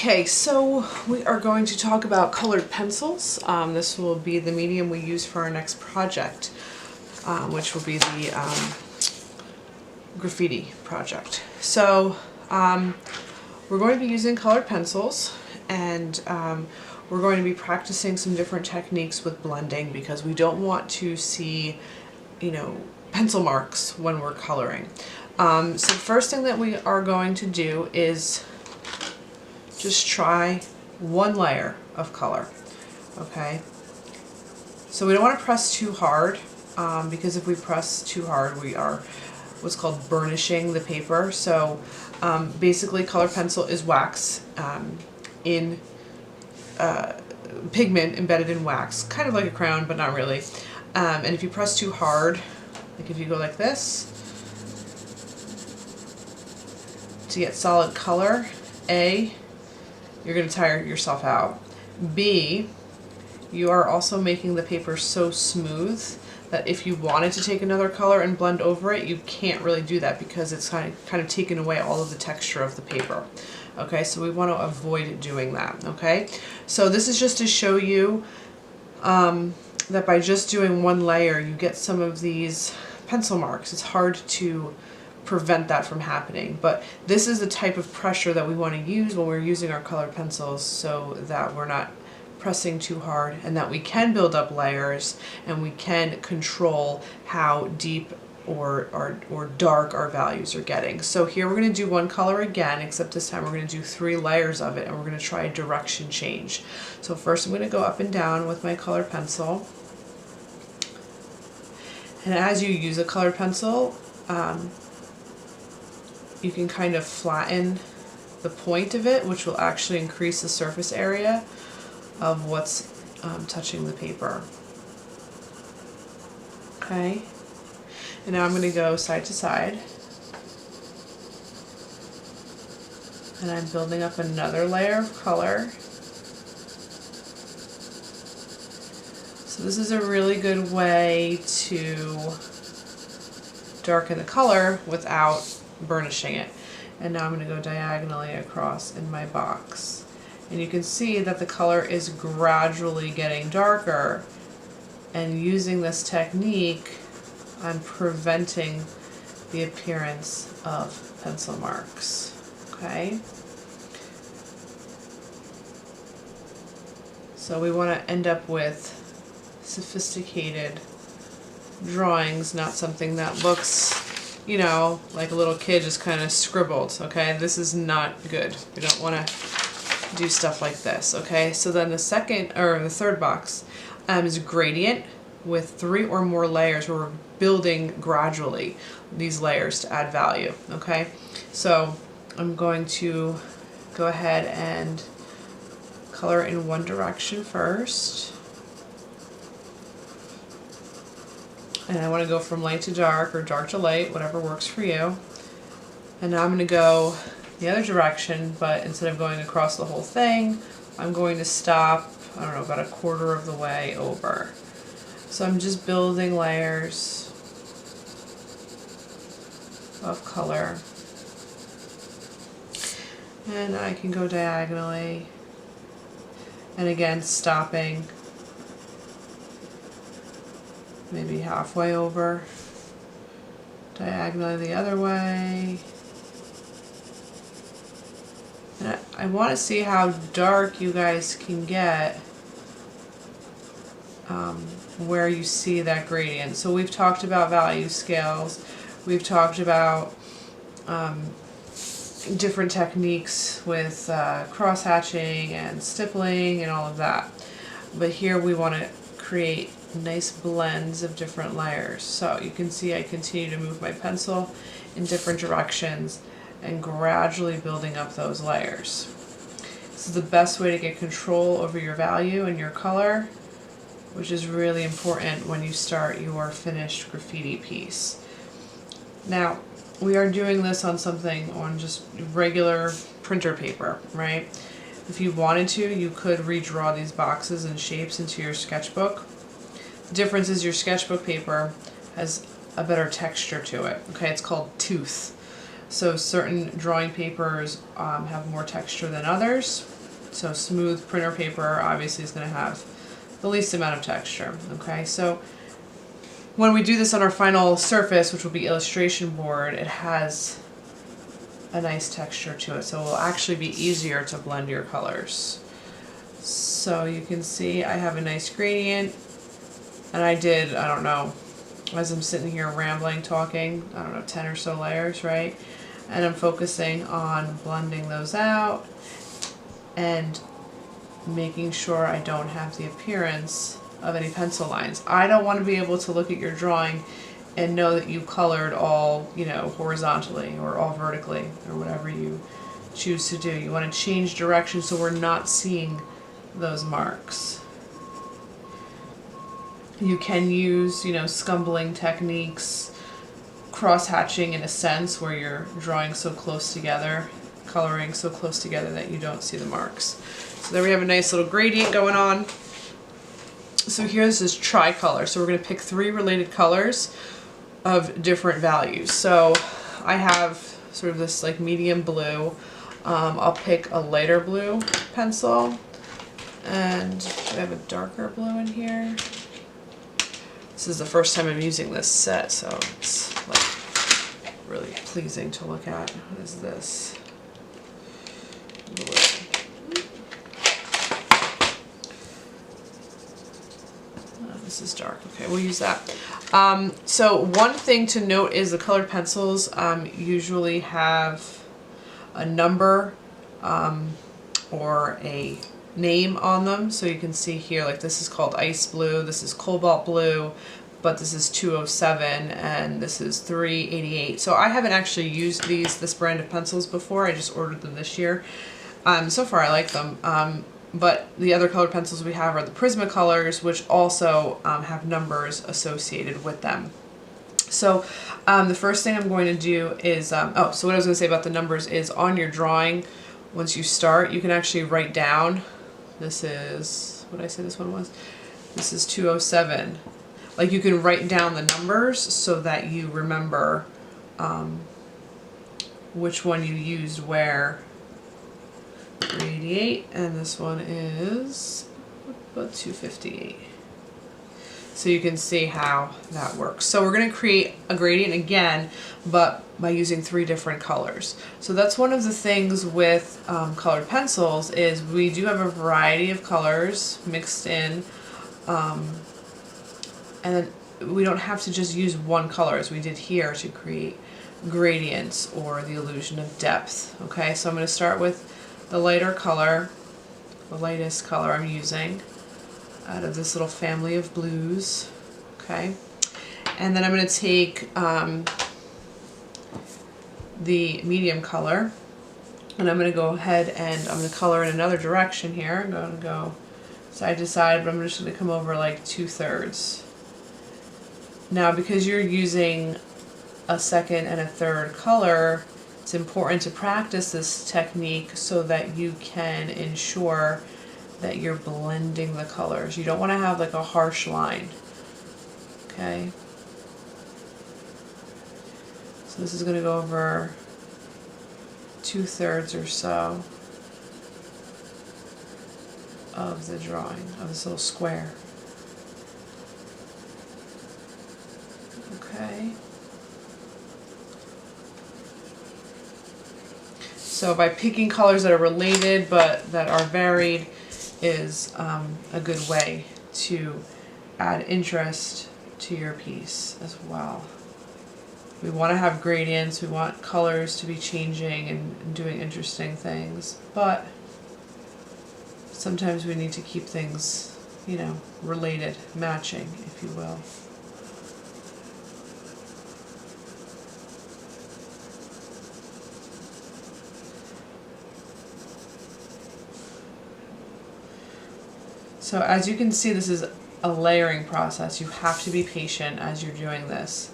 Okay, so we are going to talk about colored pencils. This will be the medium we use for our next project, which will be the graffiti project. So we're going to be using colored pencils, and we're going to be practicing some different techniques with blending because we don't want to see, pencil marks when we're coloring. So the first thing that we are going to do is just try one layer of color, okay? So we don't want to press too hard because if we press too hard, we are what's called burnishing the paper. So basically colored pencil is wax in pigment embedded in wax, kind of like a crayon, but not really. And if you press too hard, like if you go like this, to get solid color, A, you're going to tire yourself out. B, you are also making the paper so smooth that if you wanted to take another color and blend over it, you can't really do that because it's kind of taken away all of the texture of the paper. Okay, so we want to avoid doing that. Okay, so this is just to show you that by just doing one layer, you get some of these pencil marks. It's hard to prevent that from happening, but this is the type of pressure that we want to use when we're using our colored pencils so that we're not pressing too hard and that we can build up layers and we can control how deep or dark our values are getting. So here we're going to do one color again, except this time we're going to do 3 layers of it, and we're going to try a direction change. So first I'm going to go up and down with my colored pencil, and as you use a colored pencil, you can kind of flatten the point of it, which will actually increase the surface area of what's touching the paper. Okay, and now I'm going to go side to side, and I'm building up another layer of color. So this is a really good way to darken the color without burnishing it. And now I'm going to go diagonally across in my box, and you can see that the color is gradually getting darker, and using this technique I'm preventing the appearance of pencil marks. Okay, so we want to end up with sophisticated drawings, not something that looks like a little kid just kind of scribbled. Okay, this is not good. We don't want to do stuff like this. Okay, so then the third box is gradient with 3 or more layers where we're building gradually these layers to add value. Okay, so I'm going to go ahead and color in one direction first. And I want to go from light to dark or dark to light, whatever works for you. And now I'm going to go the other direction, but instead of going across the whole thing, I'm going to stop, I don't know, about 1/4 of the way over. So I'm just building layers of color. And I can go diagonally, and again stopping maybe halfway over, diagonally the other way. And I want to see how dark you guys can get where you see that gradient. So we've talked about value scales, we've talked about different techniques with cross-hatching and stippling and all of that. But here we want to create nice blends of different layers. So you can see I continue to move my pencil in different directions and gradually building up those layers. This is the best way to get control over your value and your color, which is really important when you start your finished graffiti piece. Now, we are doing this on just regular printer paper, right? If you wanted to, you could redraw these boxes and shapes into your sketchbook. The difference is your sketchbook paper has a better texture to it. Okay, it's called tooth. So certain drawing papers have more texture than others. So smooth printer paper obviously is going to have the least amount of texture. Okay, so when we do this on our final surface, which will be illustration board, it has a nice texture to it. So it will actually be easier to blend your colors. So you can see I have a nice gradient, and I don't know, as I'm sitting here rambling, talking, I don't know, 10 or so layers, right? And I'm focusing on blending those out and making sure I don't have the appearance of any pencil lines. I don't want to be able to look at your drawing and know that you colored all, you know, horizontally or all vertically or whatever you choose to do. You want to change direction so we're not seeing those marks. You can use, you know, scumbling techniques, cross-hatching in a sense where you're drawing so close together, coloring so close together that you don't see the marks. So there we have a nice little gradient going on. So here this is Tricolor. So we're going to pick 3 related colors of different values. So I have sort of this like medium blue. I'll pick a lighter blue pencil, and I have a darker blue in here. This is the first time I'm using this set, so it's like really pleasing to look at. What is this? Blue. This is dark. Okay, we'll use that. So one thing to note is the colored pencils usually have a number or a name on them. So you can see here, like this is called ice blue, this is cobalt blue, but this is 207 and this is 388. So I haven't actually used this brand of pencils before. I just ordered them this year. So far I like them. But the other colored pencils we have are the Prismacolors, which also have numbers associated with them. So the first thing I'm going to do is, so what I was going to say about the numbers is on your drawing, once you start, you can actually write down, this is, what did I say this one was? This is 207. Like you can write down the numbers so that you remember which one you used where. 388, and this one is about 258. So you can see how that works. So we're going to create a gradient again, but by using 3 different colors. So that's one of the things with colored pencils is we do have a variety of colors mixed in, and then we don't have to just use one color as we did here to create gradients or the illusion of depth. Okay, so I'm going to start with the lighter color, the lightest color I'm using out of this little family of blues. Okay, and then I'm going to take the medium color, and I'm going to go ahead and I'm going to color in another direction here. I'm going to go side to side, but I'm just going to come over like 2/3. Now because you're using a second and a third color, it's important to practice this technique so that you can ensure that you're blending the colors. You don't want to have like a harsh line. Okay. So this is going to go over 2/3 or so of the drawing, of this little square. Okay. So by picking colors that are related but that are varied is a good way to add interest to your piece as well. We want to have gradients, we want colors to be changing and doing interesting things, but sometimes we need to keep things, you know, related, matching, if you will. So as you can see, this is a layering process. You have to be patient as you're doing this,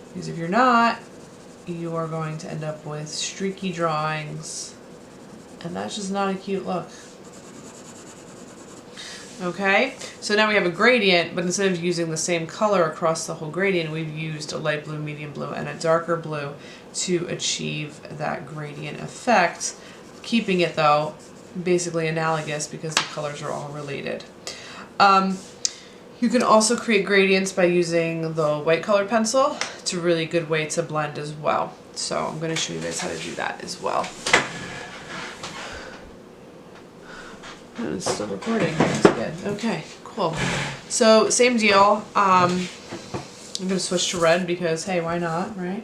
because if you're not, you are going to end up with streaky drawings, and that's just not a cute look. Okay, so now we have a gradient, but instead of using the same color across the whole gradient, we've used a light blue, medium blue, and a darker blue to achieve that gradient effect, keeping it though basically analogous because the colors are all related. You can also create gradients by using the white colored pencil. It's a really good way to blend as well. So I'm going to show you guys how to do that as well. And it's still recording. That's good. Okay, cool. So same deal. I'm going to switch to red because, hey, why not, right?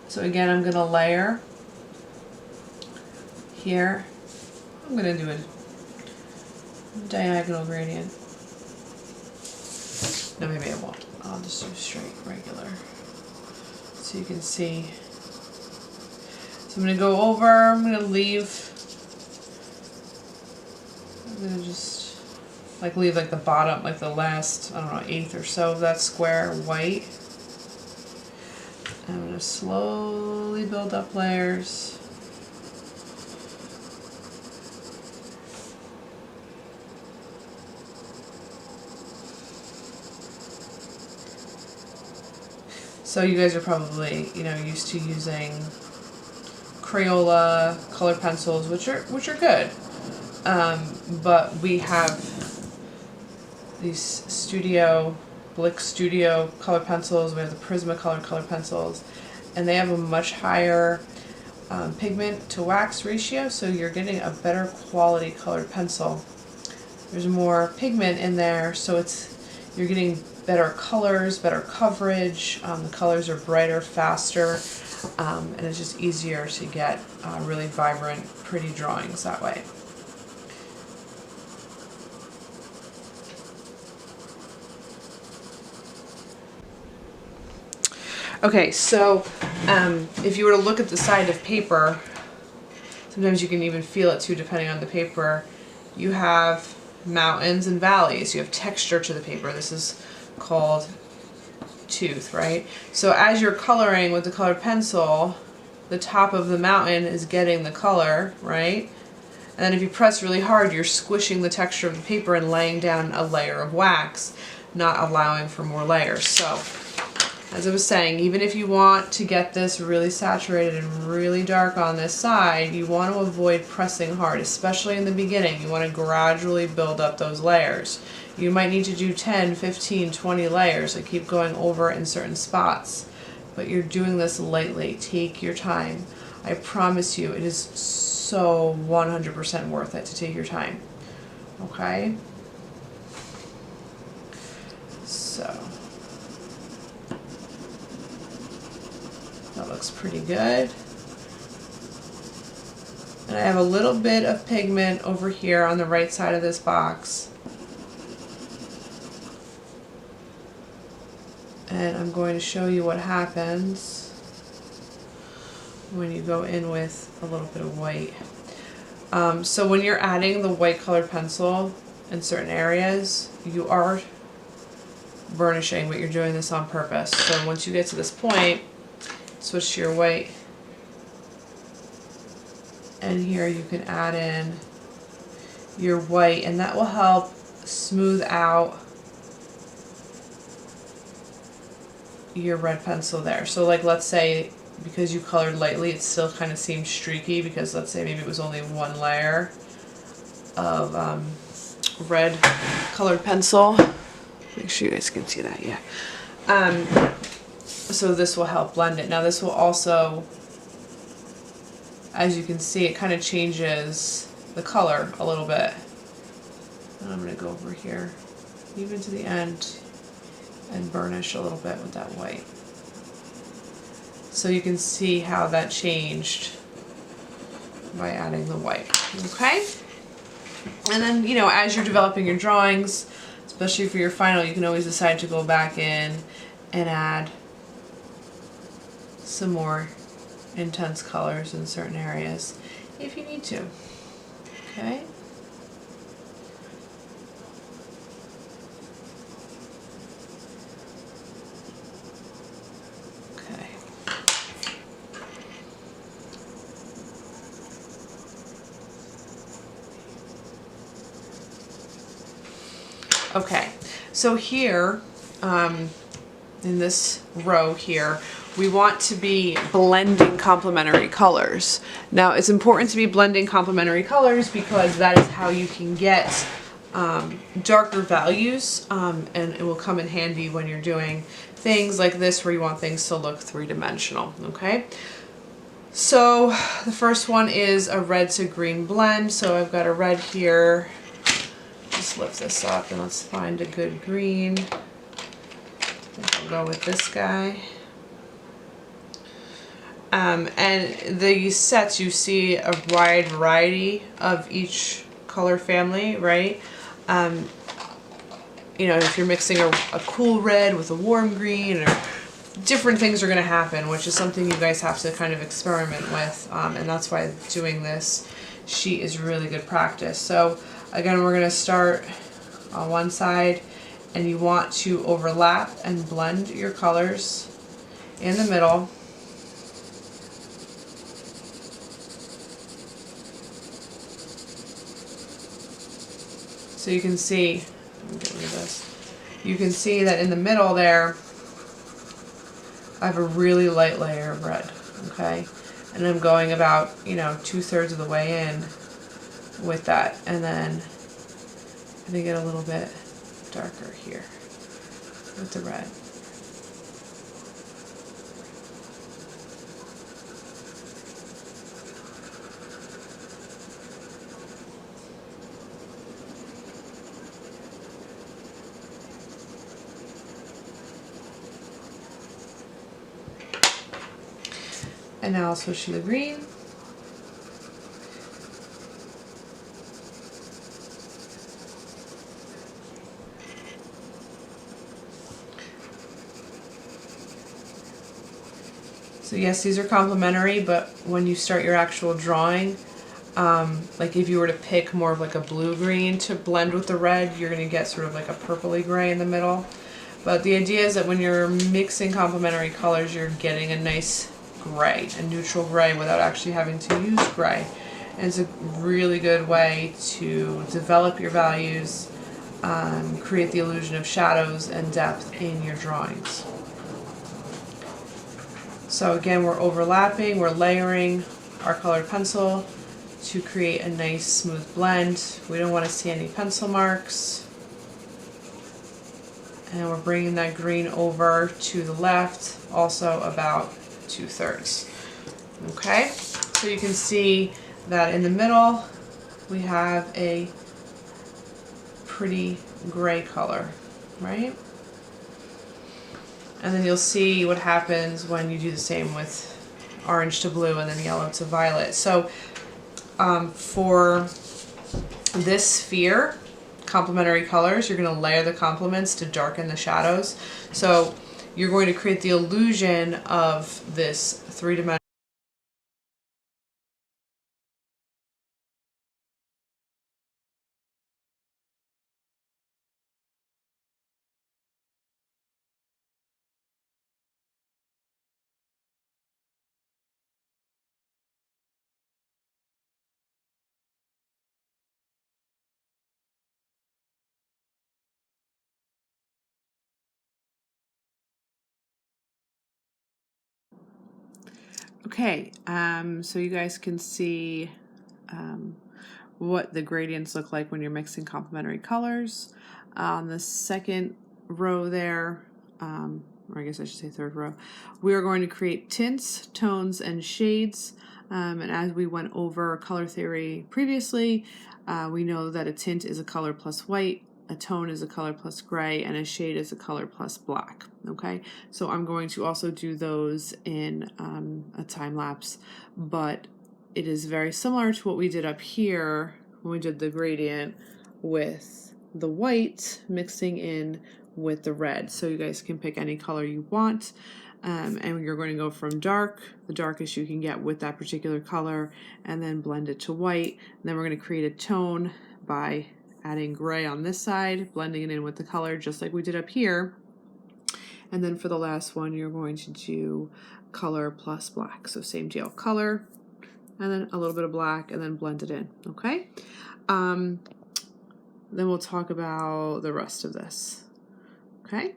So again, I'm going to layer here. I'm going to do a diagonal gradient. No, maybe I won't. I'll just do straight, regular. So you can see. So I'm going to go over, I'm going to leave. I'm going to just leave the bottom, the last, I don't know, eighth or so of that square white. I'm going to slowly build up layers. So you guys are probably, used to using Crayola colored pencils, which are good. But we have these Blick Studio colored pencils. We have the Prismacolor colored pencils, and they have a much higher pigment to wax ratio, so you're getting a better quality colored pencil. There's more pigment in there, so you're getting better colors, better coverage. The colors are brighter, faster, and it's just easier to get really vibrant, pretty drawings that way. Okay, so if you were to look at the side of paper, sometimes you can even feel it too depending on the paper. You have mountains and valleys. You have texture to the paper. This is called tooth, right? So as you're coloring with the colored pencil, the top of the mountain is getting the color, right? And then if you press really hard, you're squishing the texture of the paper and laying down a layer of wax, not allowing for more layers. So as I was saying, even if you want to get this really saturated and really dark on this side, you want to avoid pressing hard, especially in the beginning. You want to gradually build up those layers. You might need to do 10, 15, 20 layers. I keep going over in certain spots, but you're doing this lightly. Take your time. I promise you, it is so 100% worth it to take your time. Okay? So that looks pretty good. And I have a little bit of pigment over here on the right side of this box. And I'm going to show you what happens when you go in with a little bit of white. So when you're adding the white colored pencil in certain areas, you are burnishing, but you're doing this on purpose. So once you get to this point, switch to your white, and here you can add in your white, and that will help smooth out your red pencil there. So let's say because you colored lightly, it still kind of seems streaky because let's say maybe it was only one layer of red colored pencil. Make sure you guys can see that, yeah. So this will help blend it. Now this will also, as you can see, it kind of changes the color a little bit. And I'm going to go over here, even to the end, and burnish a little bit with that white. So you can see how that changed by adding the white. Okay? And then, as you're developing your drawings, especially for your final, you can always decide to go back in and add some more intense colors in certain areas if you need to. Okay? Okay. Okay, so here, in this row here, we want to be blending complementary colors. Now, it's important to be blending complementary colors because that is how you can get darker values, and it will come in handy when you're doing things like this where you want things to look three-dimensional, okay? So the first one is a red to green blend. So I've got a red here. Just lift this up and let's find a good green. I think I'll go with this guy. And the sets, you see a wide variety of each color family, right? You know, if you're mixing a cool red with a warm green, or different things are going to happen, which is something you guys have to kind of experiment with, and that's why doing this sheet is really good practice. So again, we're going to start on one side, and you want to overlap and blend your colors in the middle. So you can see, let me get rid of this. You can see that in the middle there, I have a really light layer of red, okay? And I'm going about, you know, 2/3 of the way in with that. And then I'm gonna get a little bit darker here with the red. And now I'll switch to the green. So yes, these are complementary, but when you start your actual drawing, like if you were to pick more of like a blue-green to blend with the red, you're gonna get sort of like a purpley gray in the middle. But the idea is that when you're mixing complementary colors, you're getting a nice gray, a neutral gray, without actually having to use gray. And it's a really good way to develop your values, create the illusion of shadows and depth in your drawings. So again, we're overlapping, we're layering our colored pencil to create a nice smooth blend. We don't want to see any pencil marks. And we're bringing that green over to the left, also about 2/3. Okay, so you can see that in the middle we have a pretty gray color, right? And then you'll see what happens when you do the same with orange to blue and then yellow to violet. So for this sphere, complementary colors, you're going to layer the complements to darken the shadows. So you're going to create the illusion of this three-dimensional. Okay, so you guys can see what the gradients look like when you're mixing complementary colors. On the second row there, or I guess I should say third row, we are going to create tints, tones, and shades. And as we went over color theory previously, we know that a tint is a color plus white, a tone is a color plus gray, and a shade is a color plus black. Okay, so I'm going to also do those in a time lapse, but it is very similar to what we did up here when we did the gradient with the white mixing in with the red. So you guys can pick any color you want, and you're going to go from dark, the darkest you can get with that particular color, and then blend it to white. And then we're going to create a tone by adding gray on this side, blending it in with the color just like we did up here. And then for the last one, you're going to do color plus black. So same deal, color, and then a little bit of black, and then blend it in, okay? then we'll talk about the rest of this. Okay?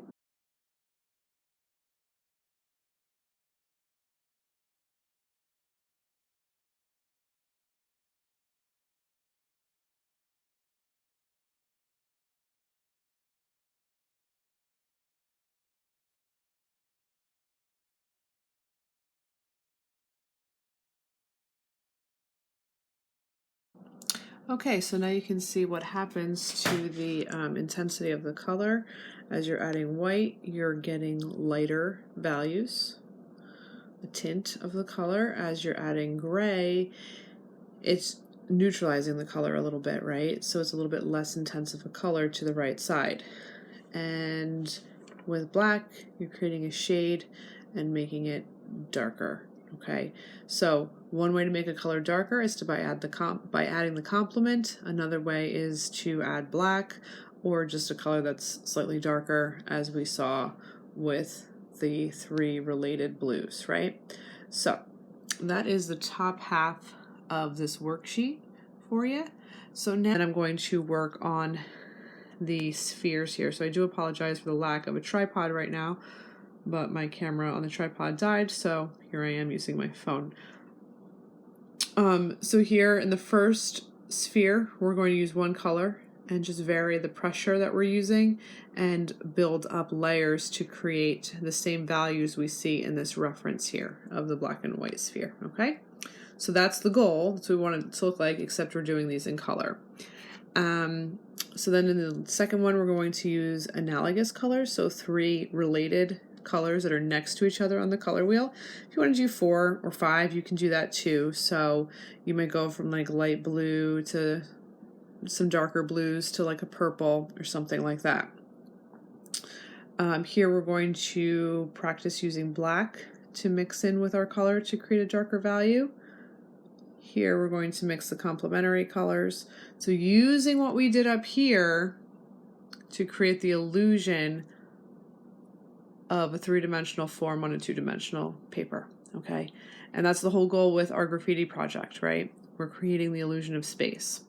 Okay, so now you can see what happens to the intensity of the color. As you're adding white, you're getting lighter values, the tint of the color. As you're adding gray, it's neutralizing the color a little bit, right? So it's a little bit less intense of a color to the right side. And with black, you're creating a shade and making it darker. Okay, so one way to make a color darker is to by adding the complement. Another way is to add black or just a color that's slightly darker, as we saw with the 3 related blues, right? So that is the top half of this worksheet for you. So now I'm going to work on the spheres here. So I do apologize for the lack of a tripod right now, but my camera on the tripod died, so here I am using my phone. So here in the first sphere, we're going to use one color and just vary the pressure that we're using and build up layers to create the same values we see in this reference here of the black and white sphere, okay? So that's the goal. That's what we want it to look like, except we're doing these in color. So then in the second one, we're going to use analogous colors, so 3 related colors that are next to each other on the color wheel. If you want to do 4 or 5, you can do that too. So you might go from like light blue to some darker blues to like a purple or something like that. Here we're going to practice using black to mix in with our color to create a darker value. Here we're going to mix the complementary colors. So using what we did up here to create the illusion of a 3-dimensional form on a 2-dimensional paper, okay? And that's the whole goal with our graffiti project, right? We're creating the illusion of space.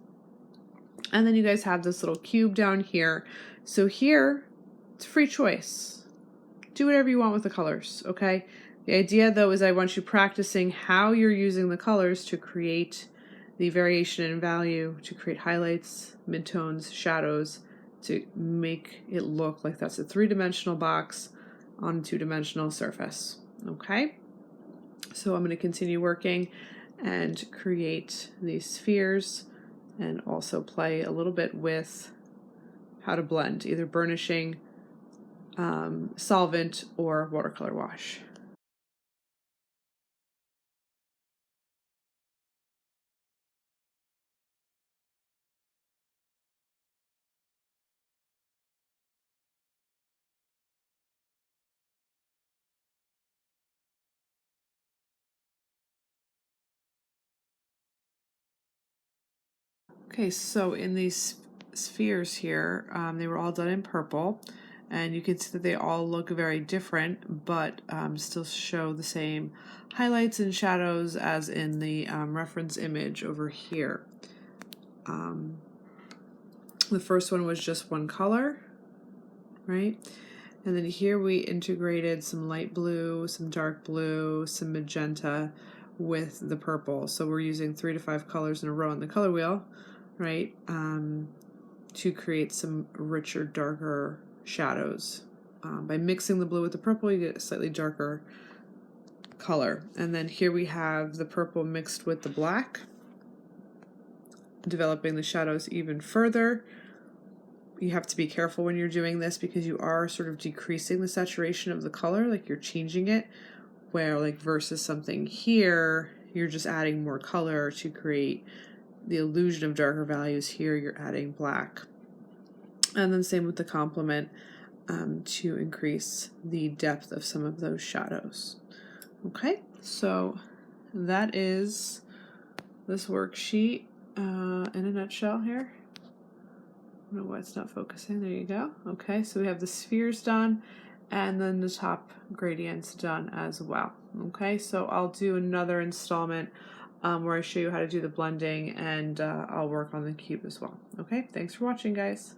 And then you guys have this little cube down here. So here, it's free choice. Do whatever you want with the colors, okay? The idea though is I want you practicing how you're using the colors to create the variation in value, to create highlights, midtones, shadows, to make it look like that's a 3-dimensional box on a 2-dimensional surface, okay? So I'm going to continue working and create these spheres and also play a little bit with how to blend, either burnishing, solvent, or watercolor wash. Okay, so in these spheres here, they were all done in purple, and you can see that they all look very different, but still show the same highlights and shadows as in the reference image over here. The first one was just one color, right? And then here we integrated some light blue, some dark blue, some magenta with the purple. So we're using 3 to 5 colors in a row on the color wheel, right? To create some richer, darker shadows. By mixing the blue with the purple, you get a slightly darker color. And then here we have the purple mixed with the black, developing the shadows even further. You have to be careful when you're doing this because you are sort of decreasing the saturation of the color, like you're changing it, where like versus something here, you're just adding more color to create the illusion of darker values. Here you're adding black. And then same with the complement to increase the depth of some of those shadows. Okay, so that is this worksheet in a nutshell here. I don't know why it's not focusing. There you go. Okay, so we have the spheres done and then the top gradients done as well. Okay, so I'll do another installment where I show you how to do the blending, and I'll work on the cube as well. Okay, thanks for watching, guys.